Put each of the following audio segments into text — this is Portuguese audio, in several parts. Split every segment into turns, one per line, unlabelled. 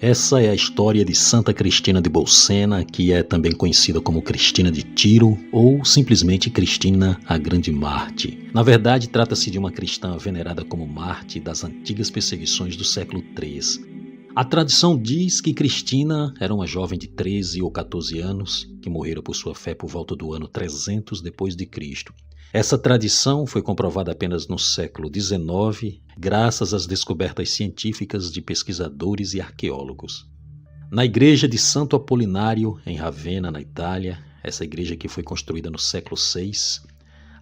Essa é a história de Santa Cristina de Bolsena, que é também conhecida como Cristina de Tiro ou simplesmente Cristina a Grande Marte. Na verdade, trata-se de uma cristã venerada como Marte das antigas perseguições do século III. A tradição diz que Cristina era uma jovem de 13 ou 14 anos que morrera por sua fé por volta do ano 300 depois de Cristo. Essa tradição foi comprovada apenas no século XIX, graças às descobertas científicas de pesquisadores e arqueólogos. Na igreja de Santo Apolinário, em Ravenna, na Itália, essa igreja que foi construída no século VI,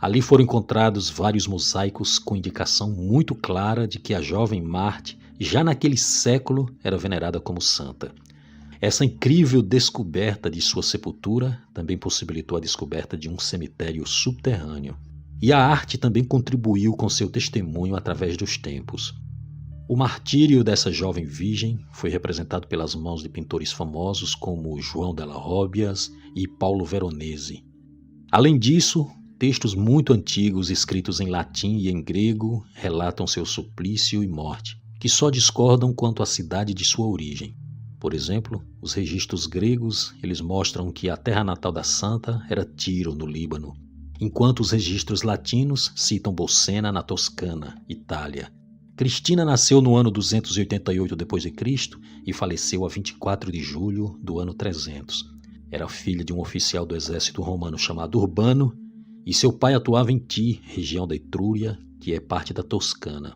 ali foram encontrados vários mosaicos com indicação muito clara de que a jovem Marte, já naquele século, era venerada como santa. Essa incrível descoberta de sua sepultura também possibilitou a descoberta de um cemitério subterrâneo. E a arte também contribuiu com seu testemunho através dos tempos. O martírio dessa jovem virgem foi representado pelas mãos de pintores famosos como João della Robbia e Paulo Veronese. Além disso, textos muito antigos escritos em latim e em grego relatam seu suplício e morte, que só discordam quanto à cidade de sua origem. Por exemplo, os registros gregos eles mostram que a terra natal da santa era Tiro, no Líbano, enquanto os registros latinos citam Bolsena, na Toscana, Itália. Cristina nasceu no ano 288 d.C. e faleceu a 24 de julho do ano 300. Era filha de um oficial do exército romano chamado Urbano, e seu pai atuava em Ti, região da Etrúria, que é parte da Toscana.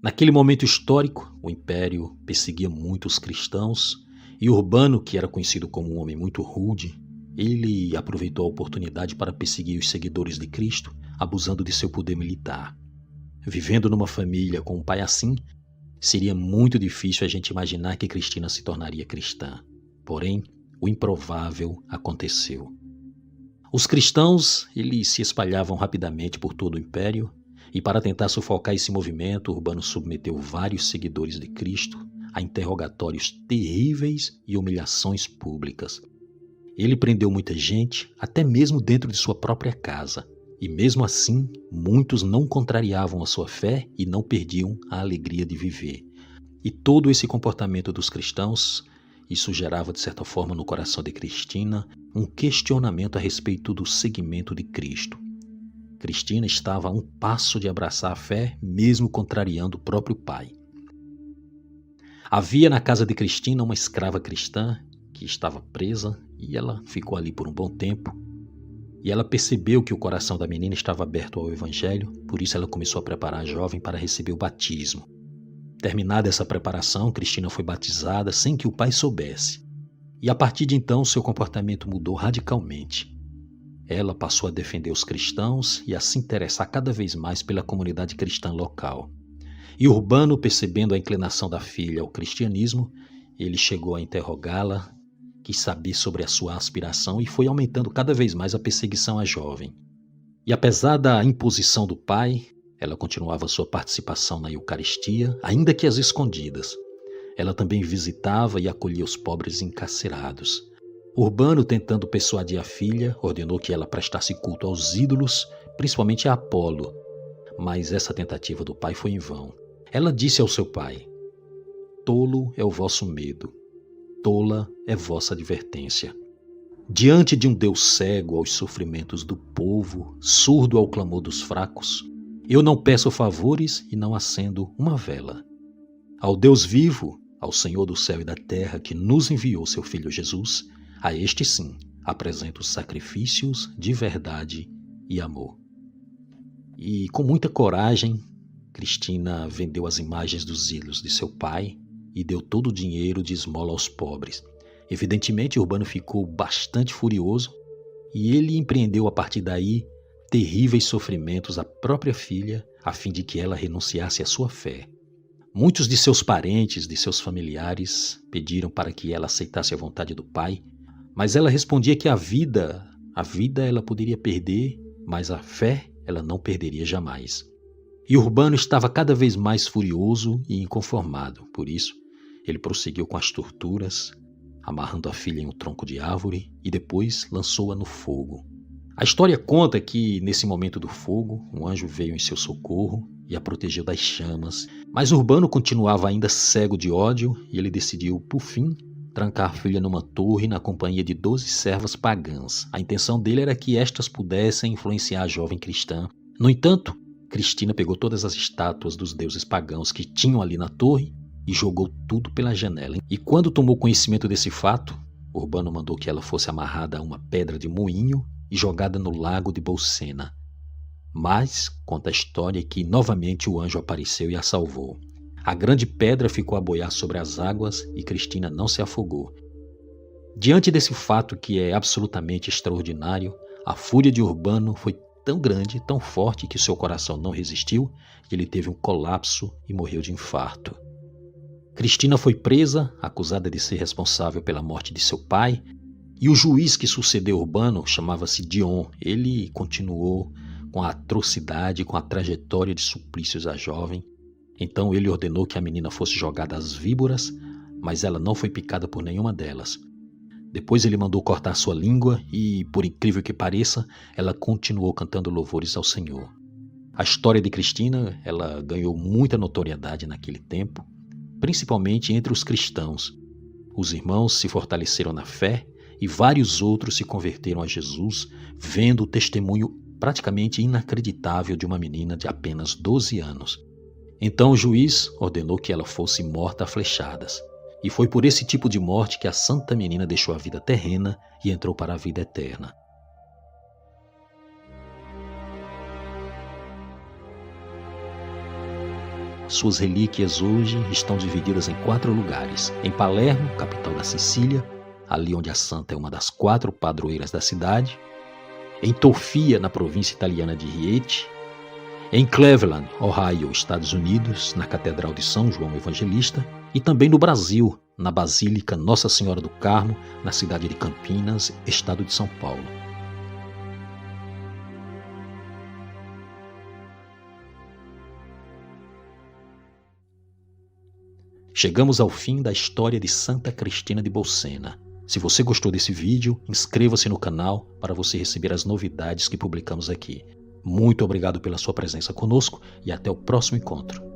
Naquele momento histórico, o império perseguia muito os cristãos e Urbano, que era conhecido como um homem muito rude, ele aproveitou a oportunidade para perseguir os seguidores de Cristo, abusando de seu poder militar. Vivendo numa família com um pai assim, seria muito difícil a gente imaginar que Cristina se tornaria cristã. Porém, o improvável aconteceu. Os cristãos eles se espalhavam rapidamente por todo o império, e para tentar sufocar esse movimento, Urbano submeteu vários seguidores de Cristo a interrogatórios terríveis e humilhações públicas. Ele prendeu muita gente, até mesmo dentro de sua própria casa. E mesmo assim, muitos não contrariavam a sua fé e não perdiam a alegria de viver. E todo esse comportamento dos cristãos, isso gerava de certa forma no coração de Cristina um questionamento a respeito do seguimento de Cristo. Cristina estava a um passo de abraçar a fé, mesmo contrariando o próprio pai. Havia na casa de Cristina uma escrava cristã que estava presa e ela ficou ali por um bom tempo. E ela percebeu que o coração da menina estava aberto ao evangelho, por isso ela começou a preparar a jovem para receber o batismo. Terminada essa preparação, Cristina foi batizada sem que o pai soubesse. E a partir de então, seu comportamento mudou radicalmente. Ela passou a defender os cristãos e a se interessar cada vez mais pela comunidade cristã local. E Urbano, percebendo a inclinação da filha ao cristianismo, ele chegou a interrogá-la, quis saber sobre a sua aspiração e foi aumentando cada vez mais a perseguição à jovem. E apesar da imposição do pai, ela continuava sua participação na Eucaristia, ainda que às escondidas. Ela também visitava e acolhia os pobres encarcerados. Urbano, tentando persuadir a filha, ordenou que ela prestasse culto aos ídolos, principalmente a Apolo. Mas essa tentativa do pai foi em vão. Ela disse ao seu pai: "Tolo é o vosso medo, tola é vossa advertência. Diante de um Deus cego aos sofrimentos do povo, surdo ao clamor dos fracos, eu não peço favores e não acendo uma vela. Ao Deus vivo, ao Senhor do céu e da terra, que nos enviou seu Filho Jesus, a este sim apresento sacrifícios de verdade e amor." E com muita coragem, Cristina vendeu as imagens dos ídolos de seu pai e deu todo o dinheiro de esmola aos pobres. Evidentemente, Urbano ficou bastante furioso e ele empreendeu a partir daí terríveis sofrimentos à própria filha a fim de que ela renunciasse à sua fé. Muitos de seus parentes, de seus familiares, pediram para que ela aceitasse a vontade do pai, mas ela respondia que a vida ela poderia perder, mas a fé ela não perderia jamais. E Urbano estava cada vez mais furioso e inconformado. Por isso, ele prosseguiu com as torturas, amarrando a filha em um tronco de árvore e depois lançou-a no fogo. A história conta que, nesse momento do fogo, um anjo veio em seu socorro e a protegeu das chamas. Mas Urbano continuava ainda cego de ódio e ele decidiu, por fim, trancar a filha numa torre na companhia de 12 servas pagãs. A intenção dele era que estas pudessem influenciar a jovem cristã. No entanto, Cristina pegou todas as estátuas dos deuses pagãos que tinham ali na torre e jogou tudo pela janela. E quando tomou conhecimento desse fato, Urbano mandou que ela fosse amarrada a uma pedra de moinho e jogada no lago de Bolsena. Mas conta a história que novamente o anjo apareceu e a salvou. A grande pedra ficou a boiar sobre as águas e Cristina não se afogou. Diante desse fato que é absolutamente extraordinário, a fúria de Urbano foi tão grande, tão forte que seu coração não resistiu e ele teve um colapso e morreu de infarto. Cristina foi presa, acusada de ser responsável pela morte de seu pai, e o juiz que sucedeu Urbano chamava-se Dion. Ele continuou com a atrocidade, com a trajetória de suplícios à jovem. Então ele ordenou que a menina fosse jogada às víboras, mas ela não foi picada por nenhuma delas. Depois ele mandou cortar sua língua e, por incrível que pareça, ela continuou cantando louvores ao Senhor. A história de Cristina, ela ganhou muita notoriedade naquele tempo, principalmente entre os cristãos. Os irmãos se fortaleceram na fé e vários outros se converteram a Jesus, vendo o testemunho praticamente inacreditável de uma menina de apenas 12 anos. Então o juiz ordenou que ela fosse morta a flechadas. E foi por esse tipo de morte que a santa menina deixou a vida terrena e entrou para a vida eterna. Suas relíquias hoje estão divididas em 4 lugares. Em Palermo, capital da Sicília, ali onde a santa é uma das 4 padroeiras da cidade. Em Tofia, na província italiana de Rieti. Em Cleveland, Ohio, Estados Unidos, na Catedral de São João Evangelista. E também no Brasil, na Basílica Nossa Senhora do Carmo, na cidade de Campinas, estado de São Paulo. Chegamos ao fim da história de Santa Cristina de Bolsena. Se você gostou desse vídeo, inscreva-se no canal para você receber as novidades que publicamos aqui. Muito obrigado pela sua presença conosco e até o próximo encontro.